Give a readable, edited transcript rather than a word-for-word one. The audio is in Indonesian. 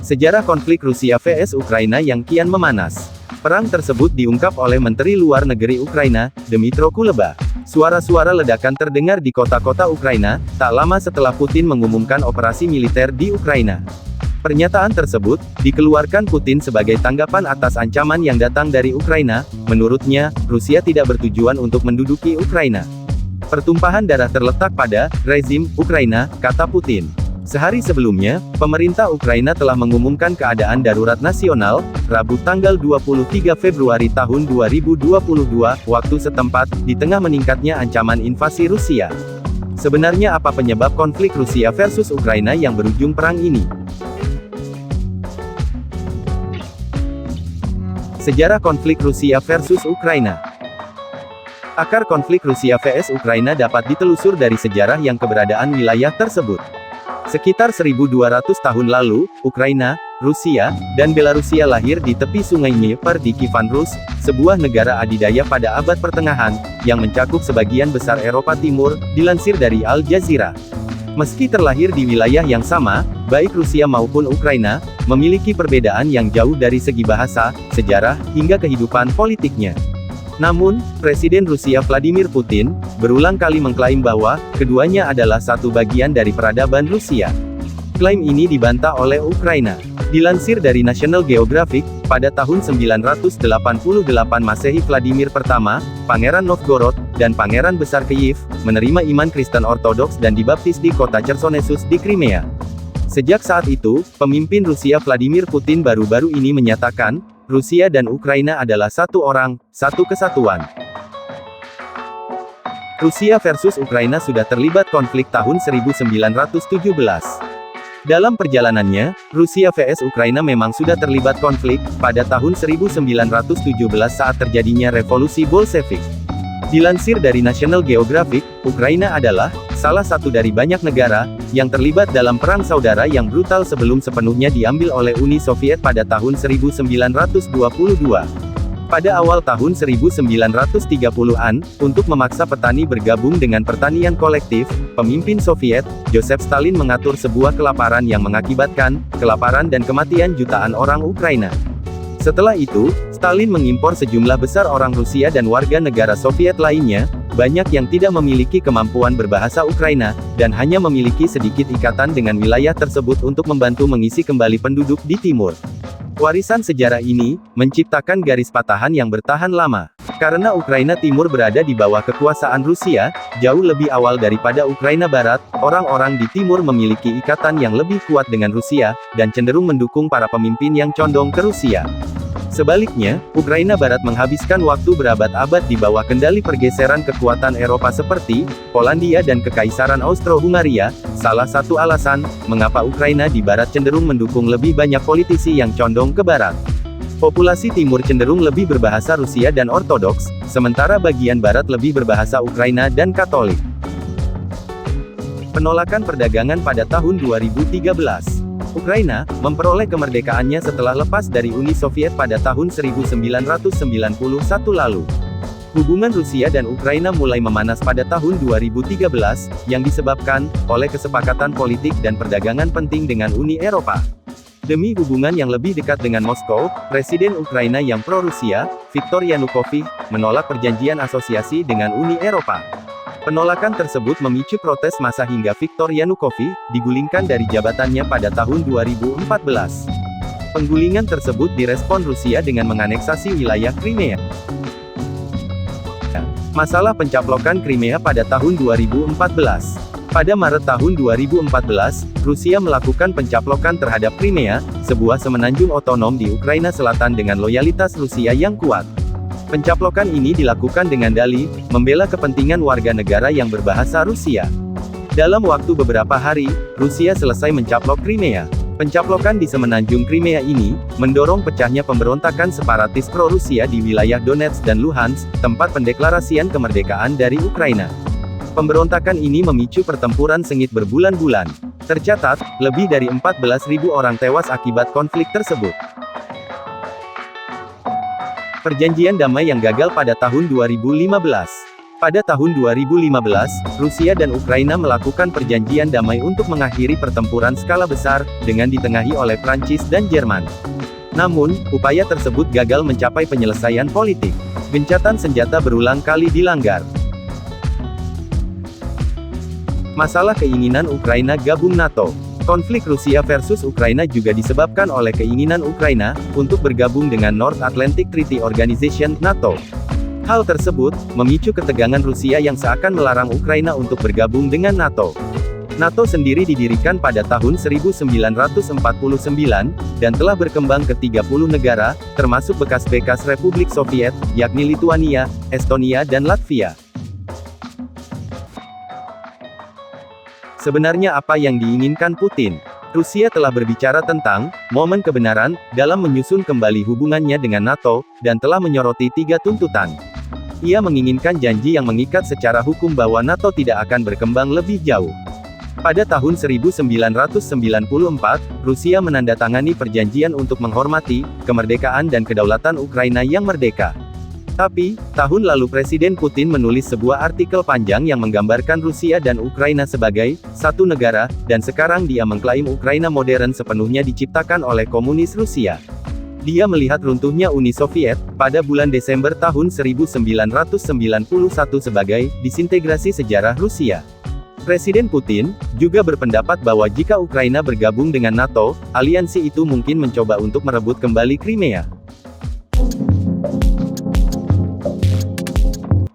Sejarah konflik Rusia vs Ukraina yang kian memanas. Perang tersebut diungkap oleh Menteri Luar Negeri Ukraina, Dmytro Kuleba. Suara-suara ledakan terdengar di kota-kota Ukraina, tak lama setelah Putin mengumumkan operasi militer di Ukraina. Pernyataan tersebut dikeluarkan Putin sebagai tanggapan atas ancaman yang datang dari Ukraina. Menurutnya, Rusia tidak bertujuan untuk menduduki Ukraina. Pertumpahan darah terletak pada rezim Ukraina, kata Putin. Sehari sebelumnya, pemerintah Ukraina telah mengumumkan keadaan darurat nasional, Rabu tanggal 23 Februari tahun 2022, waktu setempat, di tengah meningkatnya ancaman invasi Rusia. Sebenarnya apa penyebab konflik Rusia versus Ukraina yang berujung perang ini? Sejarah konflik Rusia versus Ukraina. Akar konflik Rusia vs Ukraina dapat ditelusur dari sejarah yang keberadaan wilayah tersebut. Sekitar 1200 tahun lalu, Ukraina, Rusia, dan Belarusia lahir di tepi sungai Dnieper di Kievan Rus, sebuah negara adidaya pada abad pertengahan, yang mencakup sebagian besar Eropa Timur, dilansir dari Al Jazeera. Meski terlahir di wilayah yang sama, baik Rusia maupun Ukraina, memiliki perbedaan yang jauh dari segi bahasa, sejarah, hingga kehidupan politiknya. Namun, Presiden Rusia Vladimir Putin, berulang kali mengklaim bahwa, keduanya adalah satu bagian dari peradaban Rusia. Klaim ini dibantah oleh Ukraina. Dilansir dari National Geographic, pada tahun 988 Masehi Vladimir I, Pangeran Novgorod, dan Pangeran Besar Kyiv, menerima iman Kristen Ortodoks dan dibaptis di kota Chersonesus di Crimea. Sejak saat itu, pemimpin Rusia Vladimir Putin baru-baru ini menyatakan, Rusia dan Ukraina adalah satu orang, satu kesatuan. Rusia versus Ukraina sudah terlibat konflik tahun 1917. Dalam perjalanannya, Rusia vs Ukraina memang sudah terlibat konflik, pada tahun 1917 saat terjadinya revolusi Bolshevik. Dilansir dari National Geographic, Ukraina adalah salah satu dari banyak negara yang terlibat dalam perang saudara yang brutal sebelum sepenuhnya diambil oleh Uni Soviet pada tahun 1922. Pada awal tahun 1930-an, untuk memaksa petani bergabung dengan pertanian kolektif, pemimpin Soviet, Joseph Stalin mengatur sebuah kelaparan yang mengakibatkan kelaparan dan kematian jutaan orang Ukraina. Setelah itu, Stalin mengimpor sejumlah besar orang Rusia dan warga negara Soviet lainnya, banyak yang tidak memiliki kemampuan berbahasa Ukraina, dan hanya memiliki sedikit ikatan dengan wilayah tersebut untuk membantu mengisi kembali penduduk di timur. Warisan sejarah ini, menciptakan garis patahan yang bertahan lama. Karena Ukraina Timur berada di bawah kekuasaan Rusia, jauh lebih awal daripada Ukraina Barat, orang-orang di timur memiliki ikatan yang lebih kuat dengan Rusia, dan cenderung mendukung para pemimpin yang condong ke Rusia. Sebaliknya, Ukraina Barat menghabiskan waktu berabad-abad di bawah kendali pergeseran kekuatan Eropa seperti Polandia dan Kekaisaran Austro-Hungaria. Salah satu alasan mengapa Ukraina di barat cenderung mendukung lebih banyak politisi yang condong ke barat. Populasi timur cenderung lebih berbahasa Rusia dan Ortodoks, sementara bagian barat lebih berbahasa Ukraina dan Katolik. Penolakan perdagangan pada tahun 2013. Ukraina memperoleh kemerdekaannya setelah lepas dari Uni Soviet pada tahun 1991 lalu. Hubungan Rusia dan Ukraina mulai memanas pada tahun 2013, yang disebabkan oleh kesepakatan politik dan perdagangan penting dengan Uni Eropa. Demi hubungan yang lebih dekat dengan Moskow, Presiden Ukraina yang pro-Rusia, Viktor Yanukovych, menolak perjanjian asosiasi dengan Uni Eropa. Penolakan tersebut memicu protes massa hingga Viktor Yanukovych digulingkan dari jabatannya pada tahun 2014. Penggulingan tersebut direspon Rusia dengan menganeksasi wilayah Crimea. Masalah pencaplokan Crimea pada tahun 2014. Pada Maret tahun 2014, Rusia melakukan pencaplokan terhadap Crimea, sebuah semenanjung otonom di Ukraina Selatan dengan loyalitas Rusia yang kuat. Pencaplokan ini dilakukan dengan dalih membela kepentingan warga negara yang berbahasa Rusia. Dalam waktu beberapa hari, Rusia selesai mencaplok Crimea. Pencaplokan di semenanjung Crimea ini mendorong pecahnya pemberontakan separatis pro-Rusia di wilayah Donetsk dan Luhansk, tempat pendeklarasian kemerdekaan dari Ukraina. Pemberontakan ini memicu pertempuran sengit berbulan-bulan. Tercatat, lebih dari 14.000 orang tewas akibat konflik tersebut. Perjanjian damai yang gagal pada tahun 2015. Pada tahun 2015, Rusia dan Ukraina melakukan perjanjian damai untuk mengakhiri pertempuran skala besar, dengan ditengahi oleh Prancis dan Jerman. Namun, upaya tersebut gagal mencapai penyelesaian politik. Gencatan senjata berulang kali dilanggar. Masalah keinginan Ukraina gabung NATO. Konflik Rusia versus Ukraina juga disebabkan oleh keinginan Ukraina untuk bergabung dengan North Atlantic Treaty Organization (NATO). Hal tersebut memicu ketegangan Rusia yang seakan melarang Ukraina untuk bergabung dengan NATO. NATO sendiri didirikan pada tahun 1949, dan telah berkembang ke 30 negara, termasuk bekas-bekas Republik Soviet, yakni Lituania, Estonia dan Latvia. Sebenarnya apa yang diinginkan Putin? Rusia telah berbicara tentang momen kebenaran dalam menyusun kembali hubungannya dengan NATO, dan telah menyoroti 3 tuntutan. Ia menginginkan janji yang mengikat secara hukum bahwa NATO tidak akan berkembang lebih jauh. Pada tahun 1994, Rusia menandatangani perjanjian untuk menghormati kemerdekaan dan kedaulatan Ukraina yang merdeka. Tapi, tahun lalu Presiden Putin menulis sebuah artikel panjang yang menggambarkan Rusia dan Ukraina sebagai satu negara, dan sekarang dia mengklaim Ukraina modern sepenuhnya diciptakan oleh komunis Rusia. Dia melihat runtuhnya Uni Soviet pada bulan Desember tahun 1991 sebagai disintegrasi sejarah Rusia. Presiden Putin juga berpendapat bahwa jika Ukraina bergabung dengan NATO, aliansi itu mungkin mencoba untuk merebut kembali Crimea.